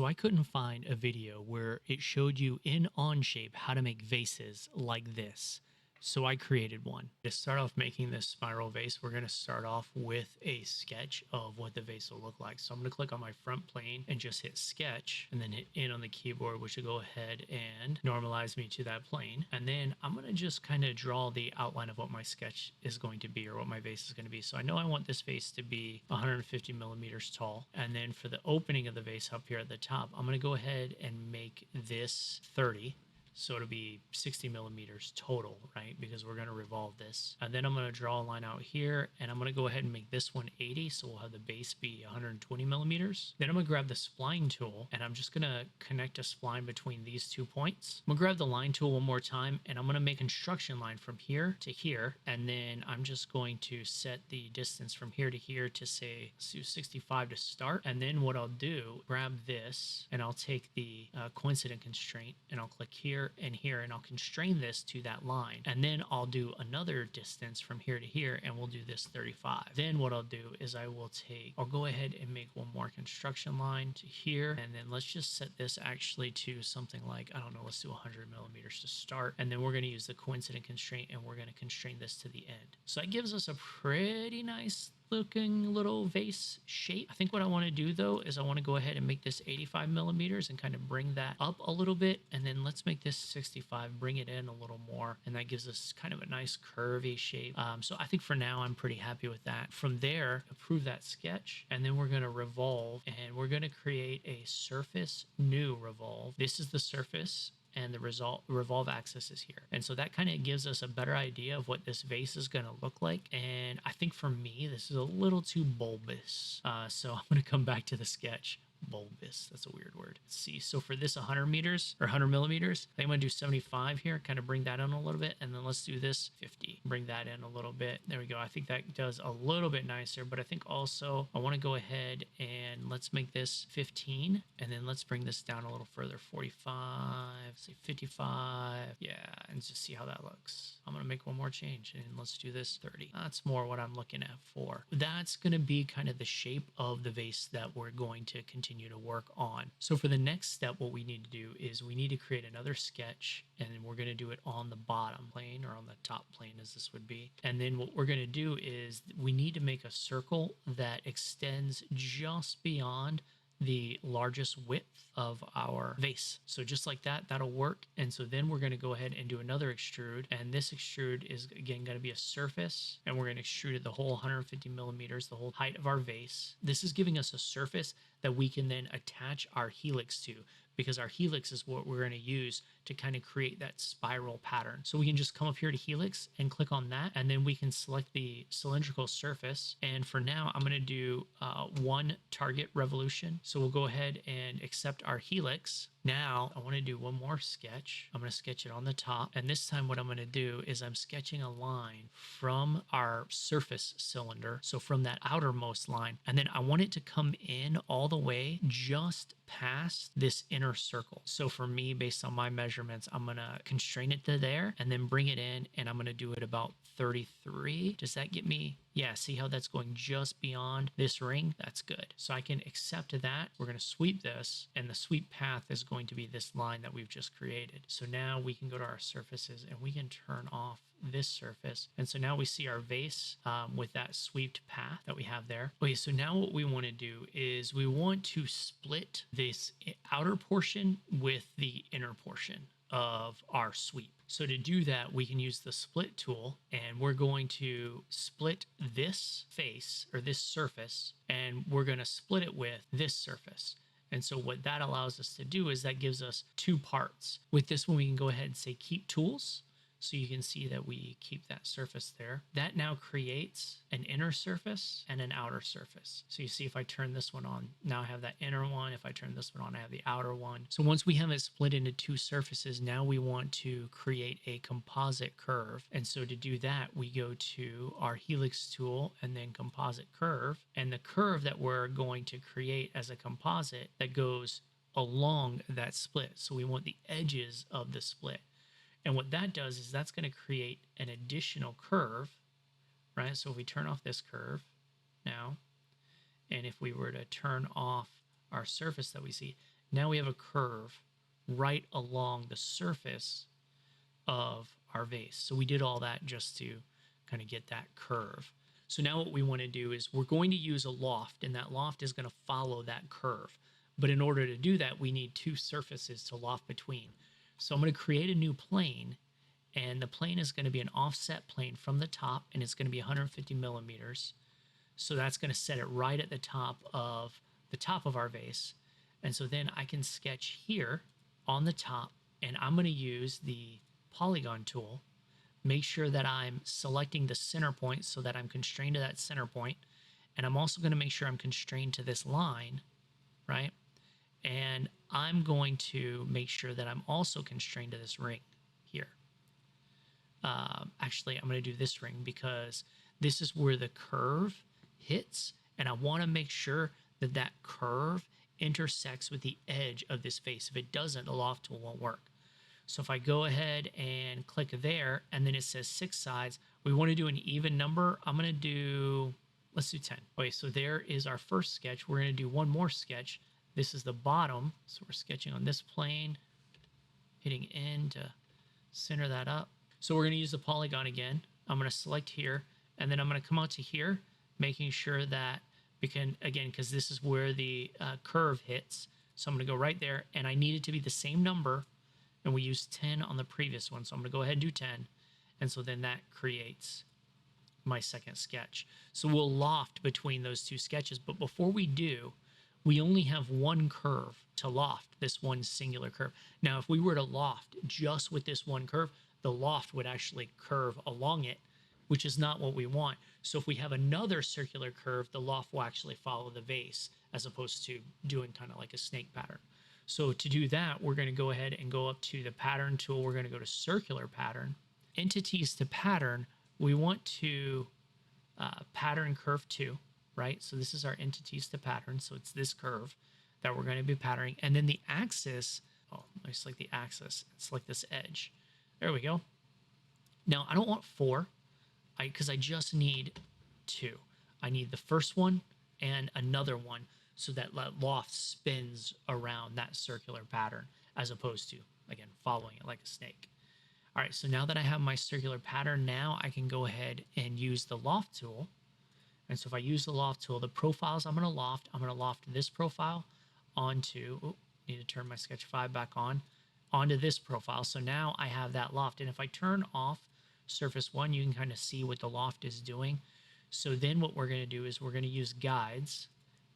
I couldn't find a video where it showed you in Onshape how to make vases like this. So I created one. To start off making this spiral vase, we're going to start off with a sketch of what the vase will look like. So I'm going to click on my front plane and just hit sketch and then hit in on the keyboard, which will go ahead and normalize me to that plane. And then I'm going to just kind of draw the outline of what my sketch is going to be, or what my vase is going to be. So I know I want this vase to be 150 millimeters tall. And then for the opening of the vase up here at the top, I'm going to go ahead and make this 30. So it'll be 60 millimeters total, right? Because we're going to revolve this. And then I'm going to draw a line out here, and I'm going to go ahead and make this one 80. So we'll have the base be 120 millimeters. Then I'm going to grab the spline tool, and I'm just going to connect a spline between these 2 points. I'm going to grab the line tool one more time, and I'm going to make a construction line from here to here. And then I'm just going to set the distance from here to here to say, let's do 65 to start. And then what I'll do, grab this, and I'll take the coincident constraint, and I'll click here and here, and I'll constrain this to that line. And then I'll do another distance from here to here, and we'll do this 35. Then what I'll do is I'll go ahead and make one more construction line to here, and then let's just set this actually to something like, I don't know, let's do 100 millimeters to start. And then we're going to use the coincident constraint, and we're going to constrain this to the end. So that gives us a pretty nice looking little vase shape. I think what I want to do though is I want to go ahead and make this 85 millimeters and kind of bring that up a little bit, and then let's make this 65, bring it in a little more, and that gives us kind of a nice curvy shape. So I think for now I'm pretty happy with that. From there, approve that sketch, and then we're going to revolve, and we're going to create a surface new revolve. This is the surface, and the revolve axis is here. And so that kind of gives us a better idea of what this vase is going to look like. And I think for me, this is a little too bulbous. So I'm going to come back to the sketch. Bulbous, that's a weird word. Let's see. So for this 100 meters or 100 millimeters, I think I'm going to do 75 here, kind of bring that in a little bit. And then let's do this 50, bring that in a little bit. There we go. I think that does a little bit nicer, but I think also I want to go ahead and let's make this 15, and then let's bring this down a little further, 45, say 55. Yeah, and just see how that looks. I'm going to make one more change, and let's do this 30. That's more what I'm looking at for. That's going to be kind of the shape of the vase that we're going to continue to work on. So for the next step, what we need to do is we need to create another sketch, and then we're going to do it on the bottom plane, or on the top plane as this would be. And then what we're going to do is we need to make a circle that extends just beyond the largest width of our vase. So just like that, that'll work. And so then we're going to go ahead and do another extrude, and this extrude is again going to be a surface, and we're going to extrude it the whole 150 millimeters, the whole height of our vase. This is giving us a surface that we can then attach our helix to, because our helix is what we're going to use to kind of create that spiral pattern. So we can just come up here to helix and click on that, and then we can select the cylindrical surface. And for now, I'm going to do one target revolution. So we'll go ahead and accept our helix. Now I want to do one more sketch. I'm going to sketch it on the top, and this time what I'm going to do is I'm sketching a line from our surface cylinder, so from that outermost line, and then I want it to come in all the way just past this inner circle. So for me, based on my measurements, I'm going to constrain it to there and then bring it in, and I'm going to do it about 33. Does that get me? Yeah, see how that's going just beyond this ring? That's good. So I can accept that. We're going to sweep this, and the sweep path is going to be this line that we've just created. So now we can go to our surfaces, and we can turn off this surface. And so now we see our vase with that swept path that we have there. Okay, so now what we want to do is we want to split this outer portion with the inner portion of our sweep. So to do that, we can use the split tool, and we're going to split this face, or this surface, and we're going to split it with this surface. And so what that allows us to do is that gives us two parts. With this one, we can go ahead and say keep tools. So you can see that we keep that surface there. That now creates an inner surface and an outer surface. So you see if I turn this one on, now I have that inner one. If I turn this one on, I have the outer one. So once we have it split into two surfaces, now we want to create a composite curve. And so to do that, we go to our helix tool and then composite curve. And the curve that we're going to create as a composite that goes along that split. So we want the edges of the split. And what that does is that's going to create an additional curve, right? So if we turn off this curve now, and if we were to turn off our surface that we see, Now we have a curve right along the surface of our vase. So we did all that just to kind of get that curve. So now what we want to do is we're going to use a loft, and that loft is going to follow that curve. But in order to do that, we need two surfaces to loft between. So I'm going to create a new plane, and the plane is going to be an offset plane from the top, and it's going to be 150 millimeters. So that's going to set it right at the top of our vase. And so then I can sketch here on the top, and I'm going to use the polygon tool, make sure that I'm selecting the center point so that I'm constrained to that center point. And I'm also going to make sure I'm constrained to this line, right? And I'm going to make sure that I'm also constrained to this ring here. Actually, I'm going to do this ring because this is where the curve hits, and I want to make sure that that curve intersects with the edge of this face. If it doesn't, the loft tool won't work. So if I go ahead and click there, and then it says 6 sides, we want to do an even number. I'm going to do, let's do 10. Okay, so there is our first sketch. We're going to do one more sketch. This is the bottom. So we're sketching on this plane, hitting in to center that up. So we're going to use the polygon again. I'm going to select here, and then I'm going to come out to here, making sure that because this is where the curve hits. So I'm going to go right there, and I need it to be the same number, and we used 10 on the previous one. So I'm going to go ahead and do 10. And so then that creates my second sketch. So we'll loft between those two sketches. But before we do, we only have one curve to loft, this one singular curve. Now, if we were to loft just with this one curve, the loft would actually curve along it, which is not what we want. So if we have another circular curve, the loft will actually follow the vase as opposed to doing kind of like a snake pattern. So to do that, we're going to go ahead and go up to the pattern tool. We're going to go to circular pattern. Entities to pattern, we want to pattern curve 2, right? So this is our entities to pattern. So it's this curve that we're going to be patterning. And then the axis, I select the axis. It's like this edge. There we go. Now, I don't want 4 because I just need 2. I need the first one and another one so that loft spins around that circular pattern as opposed to, again, following it like a snake. All right, so now that I have my circular pattern, now I can go ahead and use the loft tool. And so if I use the loft tool, the profiles I'm going to loft this profile onto, need to turn my sketch 5 back on, onto this profile. So now I have that loft. And if I turn off surface 1, you can kind of see what the loft is doing. So then what we're going to do is we're going to use guides,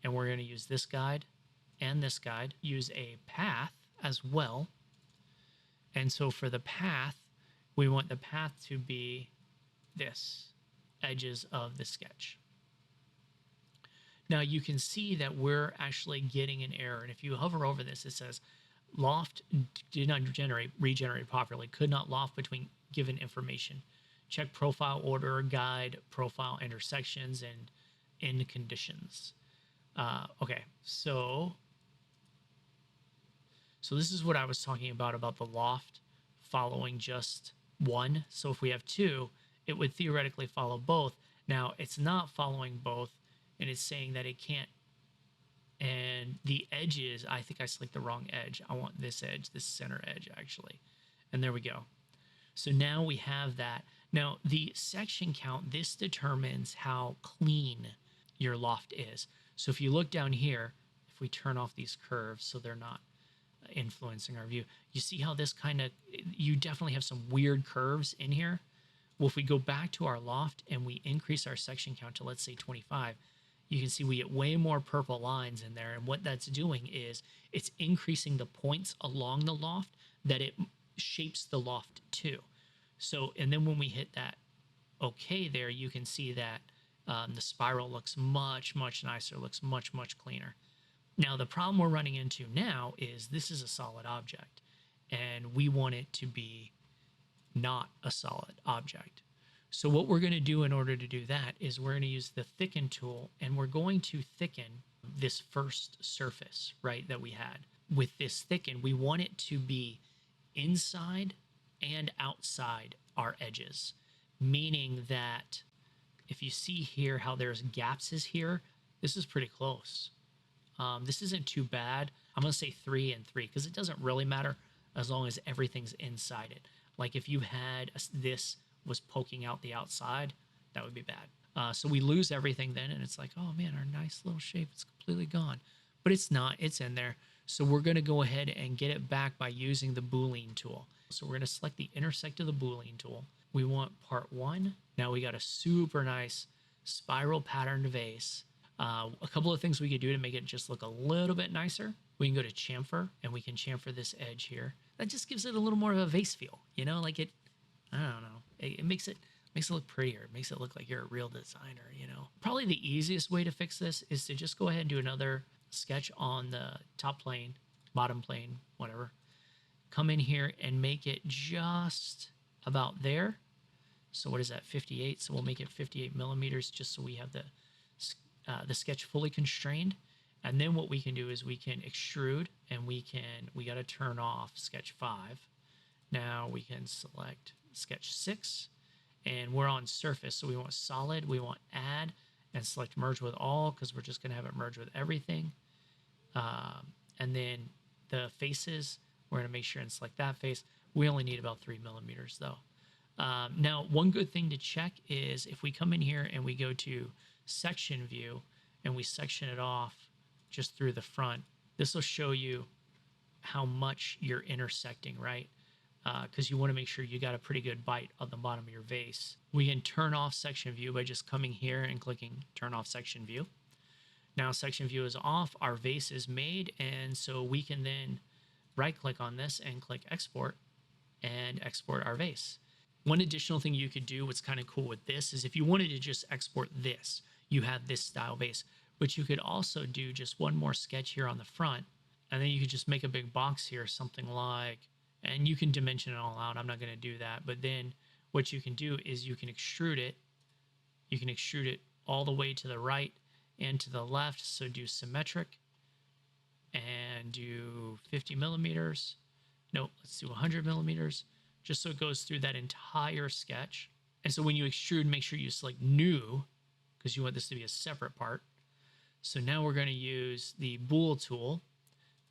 and we're going to use this guide and this guide, use a path as well. And so for the path, we want the path to be this, edges of the sketch. Now you can see that we're actually getting an error. And if you hover over this, it says loft did not regenerate properly, could not loft between given information. Check profile order, guide, profile intersections, and end conditions. Okay, so this is what I was talking about the loft following just 1. So if we have 2, it would theoretically follow both. Now it's not following both, and it's saying that it can't. And the edges, I think I select the wrong edge. I want this edge, this center edge actually. And there we go. So now we have that. Now the section count, this determines how clean your loft is. So if you look down here, if we turn off these curves so they're not influencing our view, you see how this you definitely have some weird curves in here. Well, if we go back to our loft and we increase our section count to, let's say, 25, you can see we get way more purple lines in there. And what that's doing is it's increasing the points along the loft that it shapes the loft to. So, and then when we hit that OK there, you can see that the spiral looks much, much nicer, looks much, much cleaner. Now, the problem we're running into now is this is a solid object, and we want it to be not a solid object. So what we're going to do in order to do that is we're going to use the thicken tool, and we're going to thicken this first surface, right, that we had. With this thicken, we want it to be inside and outside our edges, meaning that if you see here how there's gaps is here, this is pretty close. This isn't too bad. I'm going to say 3 and 3 because it doesn't really matter as long as everything's inside it. Like if you had this was poking out the outside, that would be bad. So we lose everything then, and it's like, oh man, our nice little shape is completely gone. But it's not, it's in there. So we're going to go ahead and get it back by using the boolean tool. So we're going to select the intersect of the boolean tool. We want part 1. Now we got a super nice spiral patterned vase. A couple of things we could do to make it just look a little bit nicer. We can go to chamfer, and we can chamfer this edge here. That just gives it a little more of a vase feel, you know, like it, I don't know, it makes it look prettier. It makes it look like you're a real designer, you know. Probably the easiest way to fix this is to just go ahead and do another sketch on the top plane, bottom plane, whatever. Come in here and make it just about there. So what is that, 58? So we'll make it 58 millimeters just so we have the sketch fully constrained. And then what we can do is we can extrude, and we got to turn off sketch 5. Now we can select sketch 6, and we're on surface. So we want solid, we want add, and select merge with all because we're just going to have it merge with everything. And then the faces, we're going to make sure and select that face. We only need about 3 millimeters though. Now, one good thing to check is if we come in here and we go to section view and we section it off just through the front, this will show you how much you're intersecting, right? Because you want to make sure you got a pretty good bite on the bottom of your vase. We can turn off section view by just coming here and clicking turn off section view. Now section view is off, our vase is made, and so we can then right click on this and click export and export our vase. One additional thing you could do, what's kind of cool with this, is if you wanted to just export this, you have this style vase, but you could also do just one more sketch here on the front, and then you could just make a big box here, something like, and you can dimension it all out. I'm not going to do that, but then what you can do is you can extrude it. You can extrude it all the way to the right and to the left. So do symmetric and do 50 millimeters. No, let's do 100 millimeters, just so it goes through that entire sketch. And so when you extrude, make sure you select new because you want this to be a separate part. So now we're going to use the bool tool.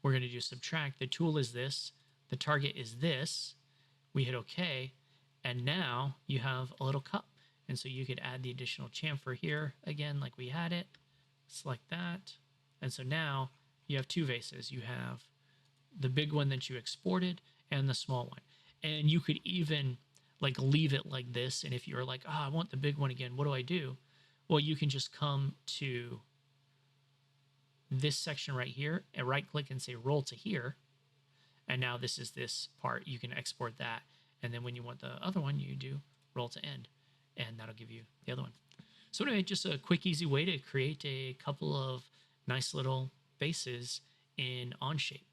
We're going to do subtract. The tool is this. The target is this. We hit OK. And now you have a little cup. And so you could add the additional chamfer here again, like we had it. Select that. And so now you have 2 vases. You have the big one that you exported and the small one. And you could even like leave it like this. And if you're like, oh, I want the big one again, what do I do? Well, you can just come to this section right here and right click and say roll to here. And now this is this part. You can export that. And then when you want the other one, you do roll to end. And that'll give you the other one. So anyway, just a quick, easy way to create a couple of nice little vases in Onshape.